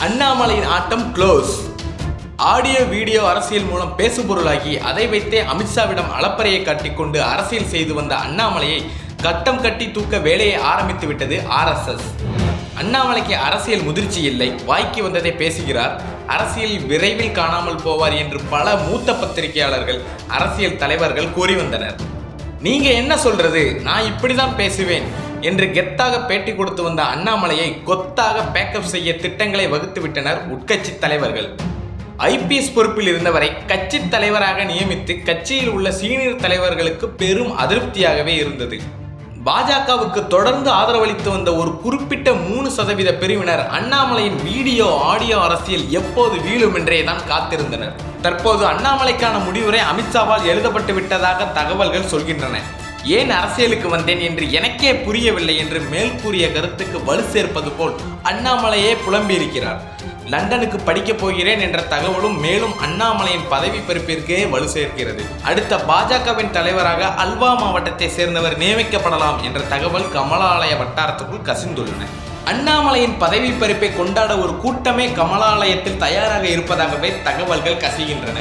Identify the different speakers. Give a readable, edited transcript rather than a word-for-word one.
Speaker 1: அண்ணாமலையின் ஆட்டம் close. Audio video அரசியல் மூலம் பேசுபொருளாகி அதை வைத்தே அமித்ஷாவிடம் அளப்பறையை காட்டிக்கொண்டு அரசியல் செய்து வந்த அண்ணாமலையை கட்டம் கட்டி தூக்க வேலையை ஆரம்பித்து விட்டது RSS. அண்ணாமலைக்கு அரசியல் முதிர்ச்சி இல்லை, வாய்க்கு வந்ததை பேசுகிறார், அரசியல் விரைவில் காணாமல் போவார் என்று பல மூத்த பத்திரிகையாளர்கள், அரசியல் தலைவர்கள் கூறி வந்தனர். நீங்க என்ன சொல்றது, நான் இப்படிதான் பேசுவேன் என்று கெத்தாக பேட்டி கொடுத்து வந்த அண்ணாமலையை கொத்தாக பேக்கப் செய்ய திட்டங்களை வகுத்து விட்டனர் உட்கட்சி தலைவர்கள். IPS பொறுப்பில் இருந்தவரை கட்சி தலைவராக நியமித்து கட்சியில் உள்ள சீனியர் தலைவர்களுக்கு பெரும் அதிருப்தியாகவே இருந்தது. பாஜகவுக்கு தொடர்ந்து ஆதரவளித்து வந்த ஒரு குறிப்பிட்ட 3% பிரிவினர் அண்ணாமலையின் வீடியோ ஆடியோ அரசியல் எப்போது வீழும் என்றே தான் காத்திருந்தனர். தற்போது அண்ணாமலைக்கான முடிவுரை அமித்ஷாவால் எழுதப்பட்டு விட்டதாக தகவல்கள் சொல்கின்றன. ஏன் அரசியலுக்கு வந்தேன் என்று எனக்கே புரியவில்லை என்று மேல் கூறிய கருத்துக்கு வலு சேர்ப்பது போல் அண்ணாமலையே புலம்பியிருக்கிறார். லண்டனுக்கு படிக்கப் போகிறேன் என்ற தகவலும் மேலும் அண்ணாமலையின் பதவி பொறுப்பிற்கே வலு சேர்க்கிறது. அடுத்த பாஜகவின் தலைவராக அல்வா மாவட்டத்தை சேர்ந்தவர் நியமிக்கப்படலாம் என்ற தகவல் கமலாலய வட்டாரத்துக்குள் கசிந்துள்ளன. அண்ணாமலையின் பதவி பொறுப்பை கொண்டாட ஒரு கூட்டமே கமலாலயத்தில் தயாராக இருப்பதாகவே தகவல்கள் கசிகின்றன.